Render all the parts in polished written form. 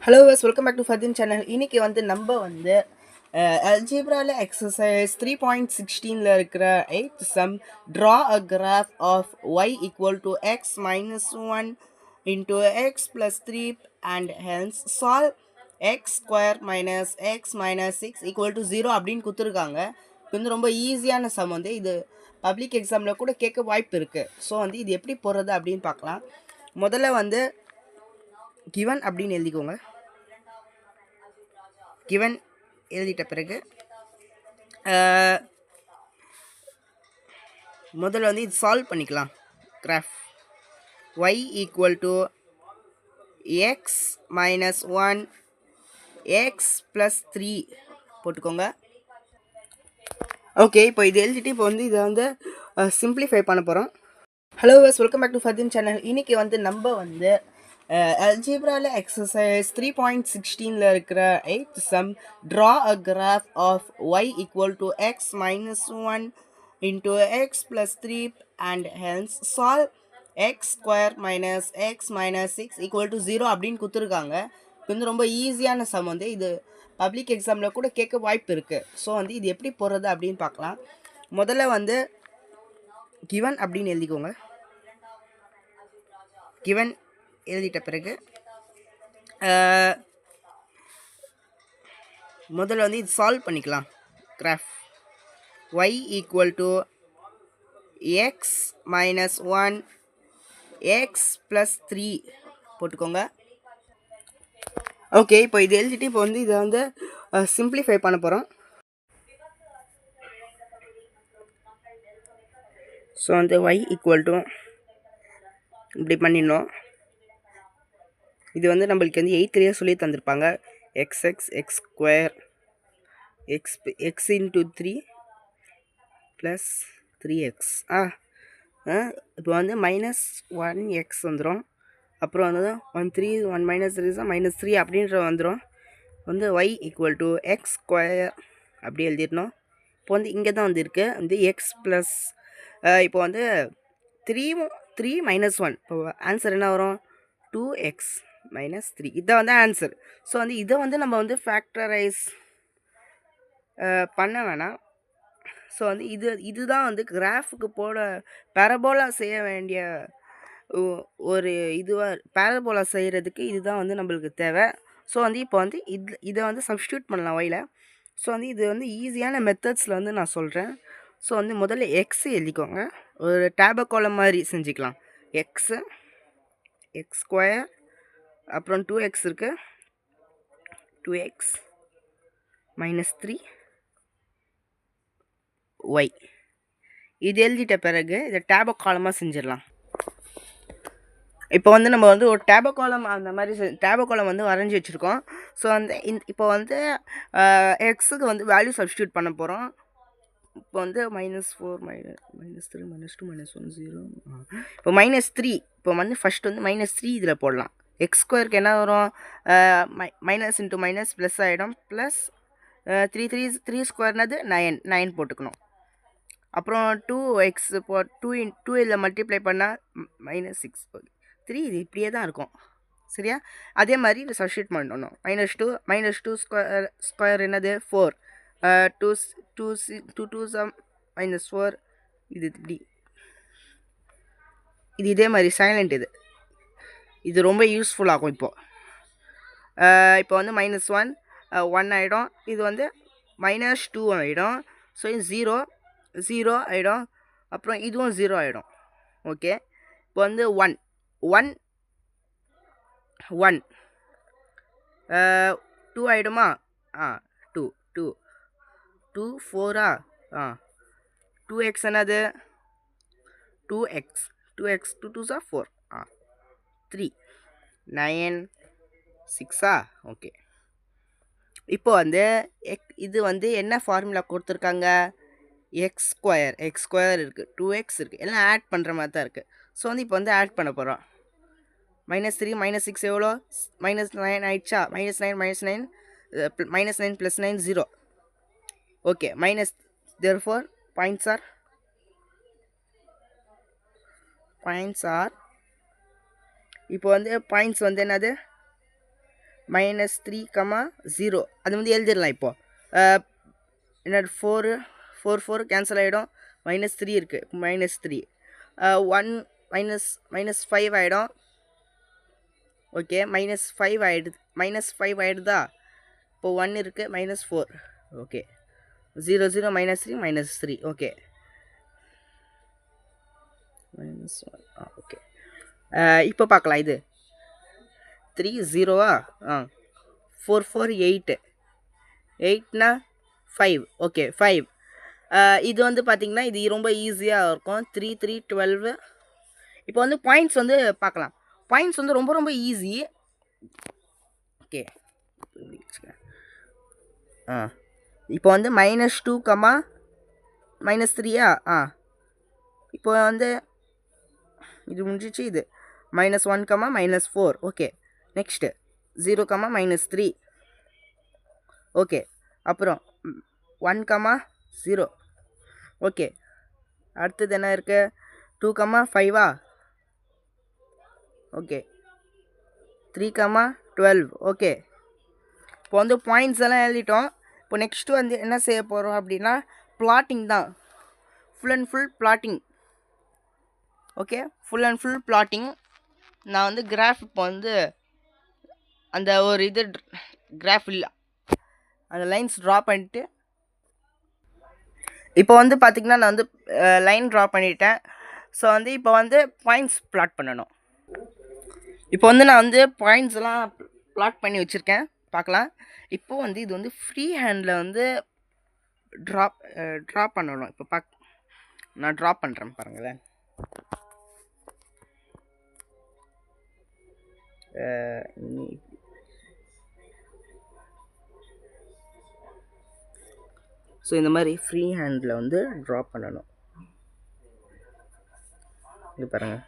Hello guys, welcome back to Fadin channel. இன்னைக்கு வந்து நம்ம வந்து algebraல exercise 3.16ல இருக்கிற 8th sum draw a graph of y equal to x minus 1 into x plus 3 and hence solve x square minus x minus 6 equal to 0 அப்படின்னு கொடுத்துருக்காங்க. இது வந்து ரொம்ப ஈஸியான சம் வந்து இது பப்ளிக் எக்ஸாமில் கூட கேட்க வாய்ப்பு இருக்குது. ஸோ வந்து இது எப்படி போடுறது அப்படின்னு பார்க்கலாம். முதல்ல வந்து given அப்படின்னு எழுதிக்கோங்க. given எழுதிட்ட பிறகு முதல்ல வந்து இது சால்வ் பண்ணிக்கலாம். Graph y equal to X minus 1 X plus 3 போட்டுக்கோங்க. ஓகே, இப்போ இது எழுதிட்டு இப்போ வந்து இதை வந்து சிம்பிளிஃபை பண்ண போகிறோம். ஹலோ வாஸ், welcome back to Fardeen channel. இன்றைக்கி வந்து நம்ம வந்து algebraல exercise 3.16ல இருக்கிற 8th sum draw a graph of y equal to x minus 1 into x plus 3 and hence solve x square minus x minus 6 equal to 0 அப்படின்னு கொடுத்துருக்காங்க. இது வந்து ரொம்ப ஈஸியான சம் வந்து இது பப்ளிக் எக்ஸாமில் கூட கேட்க வாய்ப்பு இருக்குது. ஸோ வந்து இது எப்படி போடுறது அப்படின்னு பார்க்கலாம். முதல்ல வந்து given அப்படின்னு எழுதிக்கோங்க. given எழுதிட்ட பிறகு முதல்ல வந்து இது சால்வ் பண்ணிக்கலாம். Graph y equal to X minus 1 X plus 3 போட்டுக்கோங்க. ஓகே, இப்போ இது எழுதிட்டு இப்போ வந்து இதை வந்து சிம்பிளிஃபை பண்ண போகிறோம். ஸோ வந்து y ஈக்குவல் டு இப்படி பண்ணிடணும். இது வந்து நம்மளுக்கு வந்து 8th சொல்லி தந்திருப்பாங்க. X square x into 3 plus 3x. இப்போ வந்து மைனஸ் 1x வந்துடும். அப்புறம் வந்து 1 மைனஸ் 3 மைனஸ் 3 அப்படின்ற வந்துடும். வந்து y equal to X square அப்படி எழுதிடணும். இப்போ வந்து இங்கே தான் வந்து இருக்குது வந்து எக்ஸ் ப்ளஸ் இப்போ வந்து 3 மைனஸ் 1. இப்போ ஆன்சர் என்ன வரும்? 2x minus 3. இதை வந்து ஆன்சர். ஸோ வந்து இதை வந்து நம்ம வந்து ஃபேக்டரைஸ் பண்ண வேணாம். ஸோ வந்து இதுதான் வந்து கிராஃபுக்கு போட பேரபோலா செய்ய வேண்டிய ஒரு இதுவாக பேரபோலா செய்கிறதுக்கு இதுதான் வந்து நம்மளுக்கு தேவை. ஸோ வந்து இப்போ வந்து இதை வந்து சப்ஸ்டியூட் பண்ணலாம் ஒயில். ஸோ வந்து இது வந்து ஈஸியான மெத்தட்ஸில் வந்து நான் சொல்கிறேன். ஸோ வந்து முதல்ல எக்ஸ் எழுதிக்கோங்க. ஒரு டேபக்கோலம் மாதிரி செஞ்சுக்கலாம். எக்ஸ் ஸ்கொயர் அப்புறம் 2x இருக்குது. 2x minus 3 y. இது எழுதிட்ட பிறகு இதை டேபக்காலமாக செஞ்சிடலாம். இப்போ வந்து நம்ம வந்து ஒரு டேபக்காலம் அந்த மாதிரி டேபக்காலம் வந்து வரைஞ்சி வச்சுருக்கோம். ஸோ வந்து இப்போ வந்து எக்ஸுக்கு வந்து வேல்யூ சப்ஸ்டியூட் பண்ண போகிறோம். இப்போ வந்து -4 -3 -2 -1 0. இப்போ -3. இப்போ வந்து ஃபஸ்ட் வந்து -3 இதில் போடலாம். எக்ஸ் ஸ்கொயருக்கு என்ன வரும்? மைனஸ் இன்ட்டு மைனஸ் ப்ளஸ் ஆகிடும். ப்ளஸ் 3 ஸ்கொயர்னது 9 போட்டுக்கணும். அப்புறம் 2x இப்போ 2 இதில் மல்டிப்ளை பண்ணால் -6. 3 இது இப்படியே தான் இருக்கும். சரியா? அதே மாதிரி இதை சப்ஸ்டியூட் பண்ணணும். -2 ஸ்கொயர் என்னது? 4. 2 2 -4. இது இப்படி இது இதே மாதிரி சைலண்ட். இது ரொம்ப யூஸ்ஃபுல்லாகும். இப்போ வந்து -1 1 ஆகிடும். இது வந்து -2 ஆகிடும். ஸோ இது 0 ஆகிடும். அப்புறம் இதுவும் 0 ஆகிடும். ஓகே, இப்போ வந்து 1 2 ஆகிடுமா? 2 4 2x என்னது? 2x 2 2s 4 3 9 6. ஓகே, இப்போ வந்து இது வந்து என்ன ஃபார்முலா கொடுத்துருக்காங்க? எக்ஸ் ஸ்கொயர் இருக்குது, 2x இருக்குது, எல்லாம் ஆட் பண்ணுற மாதிரி தான் இருக்குது. ஸோ வந்து இப்போ வந்து ஆட் பண்ண போகிறோம். -3 -6 எவ்வளோ? -9 ஆயிடுச்சா? -9 -9 + 9 0. Okay, minus therefore points are இப்போ வந்து பாயிண்ட்ஸ் வந்து என்னது? -3, 0 அது வந்து எழுதிடலாம் இப்போது. என்ன 4 கேன்சல் ஆகிடும். -3 இருக்குது, -3. 1 -5 ஆகிடும். ஓகே, -5 ஆகிடுது. -5 ஆகிடுதா? இப்போது 1 இருக்குது, -4. ஓகே, 0 0 -3 -3. ஓகே, -1. ஓகே, இப்போ பார்க்கலாம். இது 3 0வா? 4 4 8. 8னா 5. ஓகே, 5. இது வந்து பார்த்திங்கன்னா இது ரொம்ப ஈஸியாக இருக்கும். 3 3 12. இப்போ வந்து பாயிண்ட்ஸ் வந்து பார்க்கலாம். பாயிண்ட்ஸ் வந்து ரொம்ப ரொம்ப ஈஸி. ஓகே, இப்போ வந்து -2, -3யா? இப்போ வந்து இது முடிஞ்சிச்சு. இது -1, -4. Okay, next 0, -3. ஓகே, அப்புறம் 1, 0. ஓகே, அடுத்தது என்ன இருக்குது? 2, 5. ஓகே, 3, 12. ஓகே, இப்போ வந்து பாயிண்ட்ஸ் எல்லாம் எழுதிட்டோம். இப்போ நெக்ஸ்ட்டு வந்து என்ன செய்ய போகிறோம் அப்படின்னா பிளாட்டிங் தான். Full and full blotting. Okay, full and full blotting. நான் வந்து கிராஃப் இப்போ வந்து அந்த ஒரு இது கிராஃப் இல்லை, அந்த லைன்ஸ் ட்ரா பண்ணிட்டு இப்போ வந்து பார்த்திங்கன்னா நான் வந்து லைன் ட்ரா பண்ணிட்டேன். ஸோ வந்து இப்போ வந்து பாயிண்ட்ஸ் ப்ளாட் பண்ணணும். இப்போ வந்து நான் வந்து பாயிண்ட்ஸ்லாம் ப்ளாட் பண்ணி வச்சுருக்கேன், பார்க்கலாம். இப்போது வந்து இது வந்து ஃப்ரீ ஹேண்டில் வந்து ட்ரா பண்ணணும். இப்போ நான் ட்ரா பண்ணுறேன் பாருங்களேன். ஸோ இந்த மாதிரி ஃப்ரீ ஹேண்டில் வந்து ட்ரா பண்ணணும். இது பாருங்கள்.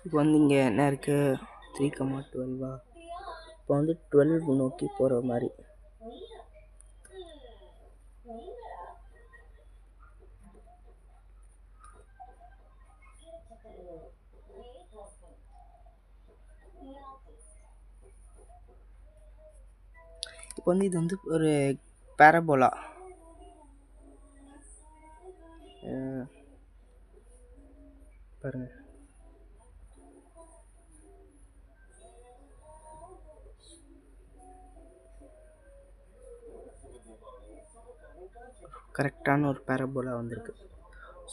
இப்போ வந்து இங்கே என்ன இருக்குது? 3, 12. இப்போ வந்து 12 நோக்கி போகிற மாதிரி. இப்போ வந்து இது வந்து ஒரு பேரபோலா. பாருங்க, கரெக்டான ஒரு பேரபோலா வந்திருக்கு.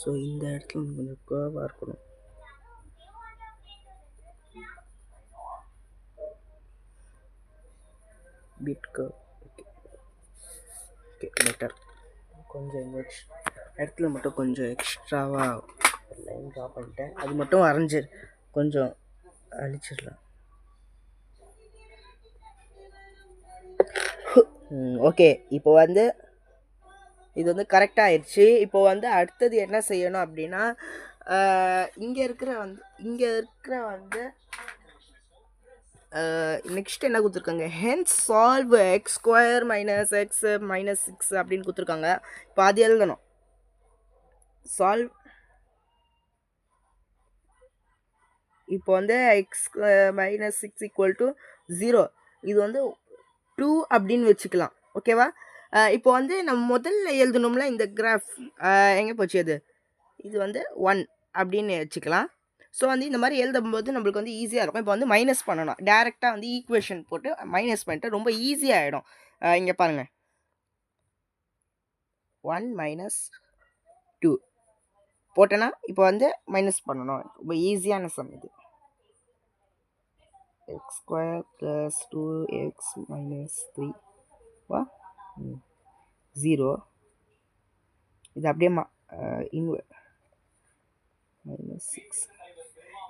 ஸோ இந்த இடத்துல கொஞ்சம் கர்வாக இருக்கணும். Bit curve. Okay, better. கொஞ்சம் இந்த இடத்துல மட்டும் கொஞ்சம் எக்ஸ்ட்ராவாக லைன் ட்ரா பண்ணிட்டேன். அது மட்டும் வரைஞ்சி கொஞ்சம் அழிச்சிடலாம். ஓகே, இப்போ வந்து இது வந்து கரெக்டாக ஆயிடுச்சு. இப்போ வந்து அடுத்தது என்ன செய்யணும் அப்படின்னா இங்கே இருக்கிற வந்து நெக்ஸ்ட் என்ன கொடுத்துருக்காங்க? ஹென்ஸ் சால்வ் x² - x - 6 அப்படின்னு கொடுத்துருக்காங்க. இப்போ அது எழுதணும். சால்வ் இப்போ வந்து x - 6 = 0. இது வந்து 2 அப்படின்னு வச்சுக்கலாம். ஓகேவா? இப்போ வந்து நம்ம முதல்ல எழுதணும்ல இந்த கிராஃப் எங்கே போச்சு? இது வந்து 1 அப்படின்னு வச்சுக்கலாம். ஸோ வந்து இந்த மாதிரி எழுதும்போது நம்மளுக்கு வந்து ஈஸியாக இருக்கும். இப்போ வந்து மைனஸ் பண்ணணும். டேரெக்டாக வந்து ஈக்குவேஷன் போட்டு மைனஸ் பண்ணிட்டு ரொம்ப ஈஸியாக ஆகிடும். இங்கே பாருங்கள், 1 - 2 போட்டேன்னா இப்போ வந்து மைனஸ் பண்ணணும். ரொம்ப ஈஸியான சம் இது. x² + 2x - 3 0. இது அப்படியே -6.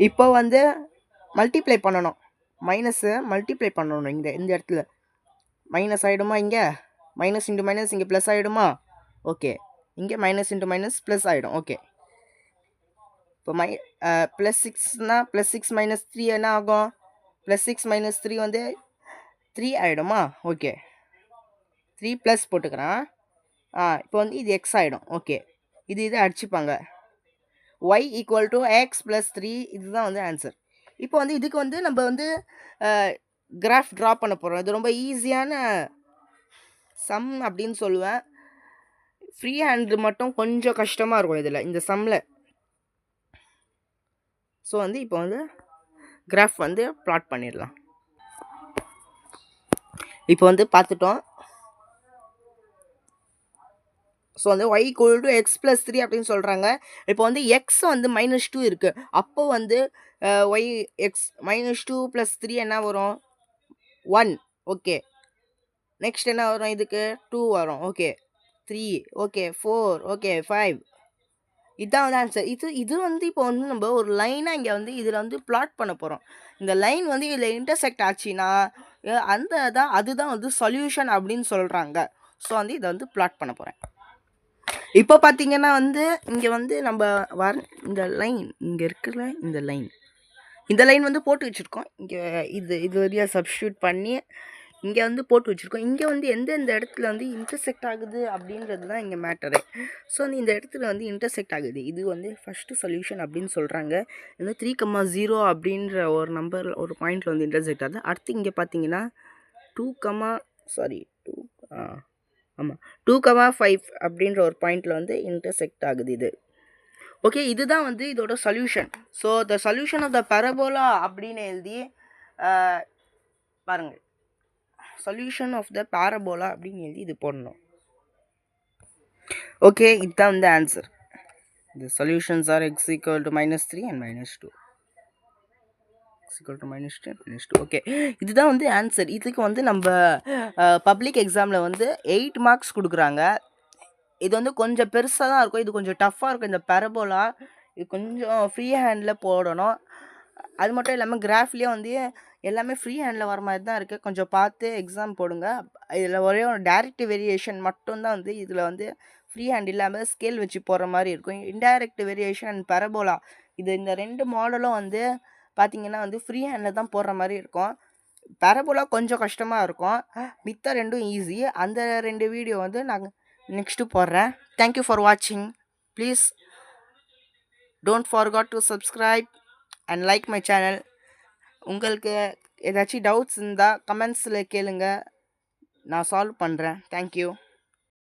இப்போ வந்து மல்டிப்ளை பண்ணணும். மைனஸை மல்டிப்ளை பண்ணணும். இந்த இடத்துல மைனஸ் ஆகிடுமா? இங்கே மைனஸ் இன்ட்டு மைனஸ் இங்கே ப்ளஸ் ஆகிடுமா? ஓகே, இங்கே மைனஸ் இன்ட்டு மைனஸ் ப்ளஸ் ஆகிடும். ஓகே, இப்போ ப்ளஸ் 6னா ப்ளஸ் 6 மைனஸ் 3 என்ன ஆகும்? ப்ளஸ் 6 மைனஸ் 3 வந்து 3 ஆகிடுமா? ஓகே, 3 ப்ளஸ் போட்டுக்கிறேன். இப்போ வந்து இது எக்ஸ் ஆகிடும். ஓகே, இது அடிச்சுப்பாங்க. y equal to X plus 3, இதுதான் வந்து ஆன்சர். இப்போ வந்து இதுக்கு வந்து நம்ம வந்து கிராஃப் ட்ரா பண்ண போகிறோம். இது ரொம்ப ஈஸியான சம் அப்படின்னு சொல்லுவேன். ஃப்ரீ ஹேண்டு மட்டும் கொஞ்சம் கஷ்டமாக இருக்கும் இதில், இந்த சம்மில். ஸோ வந்து இப்போ வந்து கிராஃப் வந்து ப்ளாட் பண்ணிடலாம். இப்போ வந்து பார்த்துட்டோம். ஸோ வந்து y equal to X plus 3 அப்படின்னு சொல்கிறாங்க. இப்போ வந்து எக்ஸ் வந்து -2 இருக்குது. அப்போ வந்து y எக்ஸ் -2 ப்ளஸ் 3 என்ன வரும்? 1. ஓகே, நெக்ஸ்ட் என்ன வரும்? இதுக்கு 2 வரும். ஓகே, 3. ஓகே, 4. ஓகே, 5. இதுதான் வந்து ஆன்சர். இது வந்து இப்போ வந்து நம்ம ஒரு லைனாக இங்கே வந்து இதில் வந்து பிளாட் பண்ண போகிறோம். இந்த லைன் வந்து இதில் இன்டர்செக்ட் ஆச்சுன்னா அதுதான் வந்து சொல்யூஷன் அப்படின்னு சொல்கிறாங்க. ஸோ வந்து இதை வந்து பிளாட் பண்ண போகிறேன். இப்போ பார்த்தீங்கன்னா வந்து இங்கே வந்து நம்ம இந்த லைன் இங்கே இருக்கிற இந்த லைன் வந்து போட்டு வச்சுருக்கோம். இங்கே இது வழியாக சப்ஸ்டியூட் பண்ணி இங்கே வந்து போட்டு வச்சுருக்கோம். இங்கே வந்து எந்தெந்த இடத்துல வந்து இன்டர்செக்ட் ஆகுது அப்படின்றது தான் இங்கே மேட்டரு. ஸோ வந்து இந்த இடத்துல வந்து இன்டர்செக்ட் ஆகுது. இது வந்து ஃபஸ்ட்டு சொல்யூஷன் அப்படின்னு சொல்கிறாங்க. இந்த 3,0 அப்படின்ற ஒரு நம்பர் ஒரு பாயிண்டில் வந்து இன்டர்செக்ட் ஆகுது. அடுத்து இங்கே பார்த்தீங்கன்னா 2,5 அப்படின்ற ஒரு பாயிண்டில் வந்து இன்டர்செக்ட் ஆகுது இது. ஓகே, இதுதான் வந்து இதோட solution. So the solution of the parabola அப்படின்னு எழுதி பாருங்கள், சொல்யூஷன் ஆஃப் த பாரபோலா அப்படின்னு எழுதி இது போடணும். ஓகே, இதுதான் வந்து answer. The solutions are x equal to -3 and -2. x equal to -3 and -2. Okay, இதுதான் வந்து ஆன்சர். இதுக்கு வந்து நம்ம பப்ளிக் எக்ஸாமில் வந்து 8 மார்க்ஸ் கொடுக்குறாங்க. இது வந்து கொஞ்சம் பெருசாக தான் இருக்கும். இது கொஞ்சம் டஃப்பாக இருக்கும். இந்த பரபோலா இது கொஞ்சம் ஃப்ரீ ஹேண்டில் போடணும். அது மட்டும் இல்லாமல் கிராஃப்லேயே வந்து எல்லாமே ஃப்ரீ ஹேண்டில் வர மாதிரி தான் இருக்குது. கொஞ்சம் பார்த்து எக்ஸாம் போடுங்க. இதில் ஒரே ஒரு டைரக்ட் வேரியேஷன் மட்டும்தான் வந்து இதில் வந்து ஃப்ரீ ஹேண்ட் இல்லாமல் ஸ்கேல் வச்சு போடுற மாதிரி இருக்கும். இன்டைரக்ட் வேரியேஷன் அண்ட் பரபோலா இந்த 2 மாடலும் வந்து பார்த்திங்கன்னா வந்து ஃப்ரீ ஹேண்டில் தான் போடுற மாதிரி இருக்கும். பரபோலா கொஞ்சம் கஷ்டமாக இருக்கும். மித்த ரெண்டும் ஈஸி. அந்த 2 வீடியோ வந்து நாங்கள் நெக்ஸ்ட்டு போடுறேன். தேங்க்யூ ஃபார் வாட்சிங். Please don't forgot to subscribe and like my channel. உங்களுக்கு ஏதாச்சும் டவுட்ஸ் இருந்தால் கமெண்ட்ஸில் கேளுங்க, நான் சால்வ் பண்ணுறேன். தேங்க்யூ.